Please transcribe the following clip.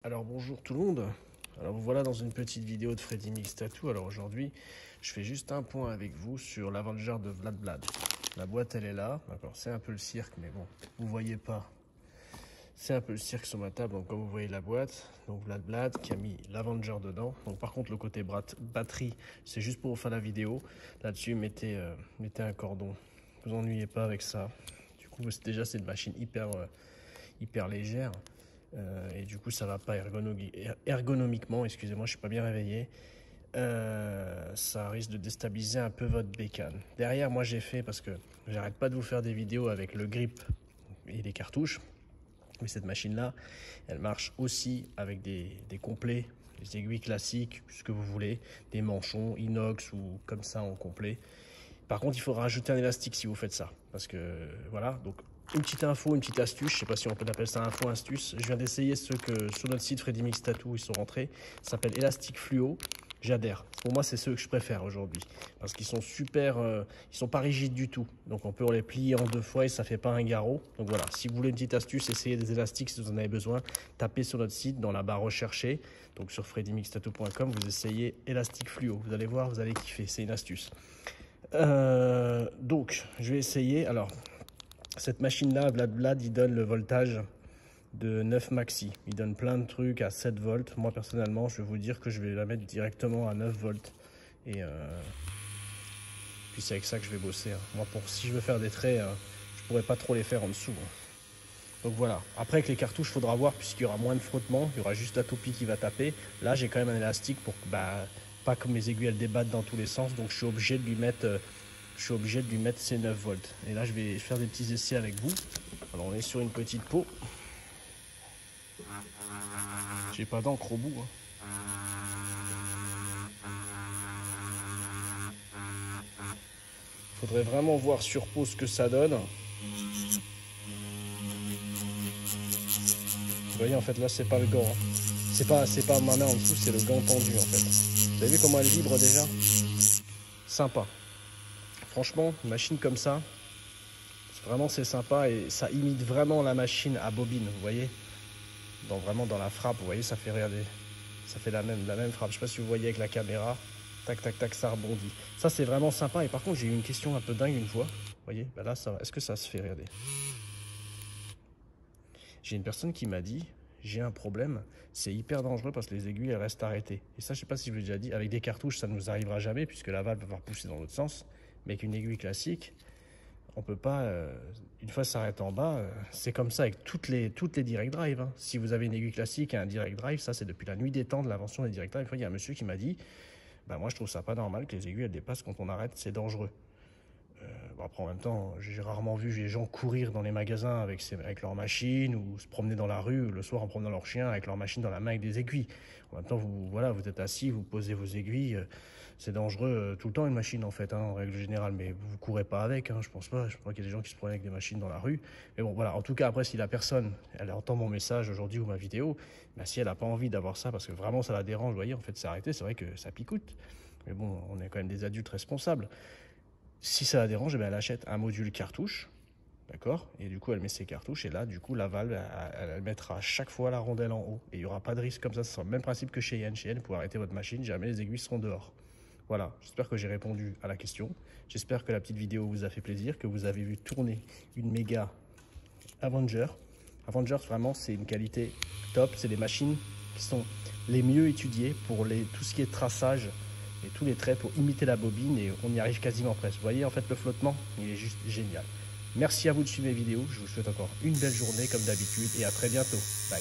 Alors bonjour tout le monde, alors vous voilà dans une petite vidéo de Freddy Mix Tattoo. Alors aujourd'hui je fais juste un point avec vous sur l'Avenger de Vlad Vlad. La boîte elle est là, d'accord, c'est un peu le cirque mais bon, vous voyez pas, c'est un peu le cirque sur ma table. Donc comme vous voyez la boîte, donc Vlad Vlad qui a mis l'Avenger dedans. Donc par contre le côté batterie c'est juste pour faire la vidéo, là-dessus mettez un cordon, vous ennuyez pas avec ça. Du coup déjà c'est une machine hyper légère. Et du coup ça va pas ergonomiquement, excusez-moi, je suis pas bien réveillé. Ça risque de déstabiliser un peu votre bécane. Derrière moi j'ai fait, parce que j'arrête pas de vous faire des vidéos avec le grip et les cartouches, mais cette machine là elle marche aussi avec des complets, des aiguilles classiques, ce que vous voulez, des manchons inox ou comme ça en complet. Par contre il faudra rajouter un élastique si vous faites ça, parce que voilà. Donc une petite info, une petite astuce, je sais pas si on peut appeler ça info, astuce. Je viens d'essayer ceux que sur notre site Freddy Mix Tattoo ils sont rentrés. Ça s'appelle élastique fluo. J'adhère. Pour moi, c'est ceux que je préfère aujourd'hui parce qu'ils sont super, ils sont pas rigides du tout. Donc on peut les plier en 2 fois et ça fait pas un garrot. Donc voilà, si vous voulez une petite astuce, essayez des élastiques si vous en avez besoin. Tapez sur notre site dans la barre rechercher, donc sur freddymixtattoo.com, vous essayez élastique fluo. Vous allez voir, vous allez kiffer. C'est une astuce. Donc je vais essayer. Alors cette machine là, Vlad Vlad, il donne le voltage de 9 maxi. Il donne plein de trucs à 7 volts. Moi personnellement je vais vous dire que je vais la mettre directement à 9 volts. Et puis c'est avec ça que je vais bosser. Moi si je veux faire des traits, je pourrais pas trop les faire en dessous. Donc voilà. Après avec les cartouches, il faudra voir, puisqu'il y aura moins de frottement. Il y aura juste la toupie qui va taper. Là j'ai quand même un élastique pour que pas que mes aiguilles elles débattent dans tous les sens. Donc je suis obligé de lui mettre ces 9 volts. Et là je vais faire des petits essais avec vous. Alors on est sur une petite peau. J'ai pas d'encre au bout. Faudrait vraiment voir sur peau ce que ça donne. Vous voyez, en fait là c'est pas le gant. C'est pas ma main en dessous, c'est le gant tendu en fait. Vous avez vu comment elle vibre déjà? Sympa. Franchement, une machine comme ça, vraiment c'est sympa et ça imite vraiment la machine à bobine, vous voyez, vraiment dans la frappe, vous voyez, ça fait regarder, ça fait la même frappe. Je sais pas si vous voyez avec la caméra, tac tac tac, ça rebondit. Ça c'est vraiment sympa. Et par contre j'ai eu une question un peu dingue une fois, vous voyez, là ça va. Est-ce que ça se fait? Regarder. J'ai une personne qui m'a dit, j'ai un problème, c'est hyper dangereux parce que les aiguilles elles restent arrêtées. Et ça je sais pas si je vous l'ai déjà dit, avec des cartouches ça ne nous arrivera jamais puisque la valve va pousser dans l'autre sens, mais avec une aiguille classique on peut pas, une fois ça s'arrête en bas, c'est comme ça avec toutes les direct drive. Si vous avez une aiguille classique et un direct drive, ça c'est depuis la nuit des temps de l'invention des direct drive. Il y a un monsieur qui m'a dit, moi je trouve ça pas normal que les aiguilles elles dépassent quand on arrête, c'est dangereux. Après en même temps, j'ai rarement vu les gens courir dans les magasins avec leur machine ou se promener dans la rue le soir en promenant leur chien avec leur machine dans la main avec des aiguilles. En même temps, vous êtes assis, vous posez vos aiguilles. C'est dangereux tout le temps une machine en fait, en règle générale, mais vous courez pas avec, je pense pas. Je crois qu'il y a des gens qui se promènent avec des machines dans la rue. Mais bon, voilà. En tout cas, après, si la personne, elle entend mon message aujourd'hui ou ma vidéo, si elle n'a pas envie d'avoir ça parce que vraiment ça la dérange, vous voyez, en fait, c'est arrêté. C'est vrai que ça picoute. Mais bon, on est quand même des adultes responsables. Si ça la dérange, elle achète un module cartouche, d'accord? Et du coup, elle met ses cartouches et là, du coup, la valve, elle mettra à chaque fois la rondelle en haut. Et il n'y aura pas de risque comme ça. Ce sera le même principe que chez Yen. Chez Yen, vous pouvez arrêter votre machine, jamais les aiguilles seront dehors. Voilà, j'espère que j'ai répondu à la question. J'espère que la petite vidéo vous a fait plaisir, que vous avez vu tourner une méga Avenger. Avenger, vraiment, c'est une qualité top. C'est des machines qui sont les mieux étudiées pour tout ce qui est traçage et tous les traits pour imiter la bobine, et on y arrive quasiment presque. Vous voyez, en fait, le flottement, il est juste génial. Merci à vous de suivre mes vidéos. Je vous souhaite encore une belle journée comme d'habitude et à très bientôt. Bye.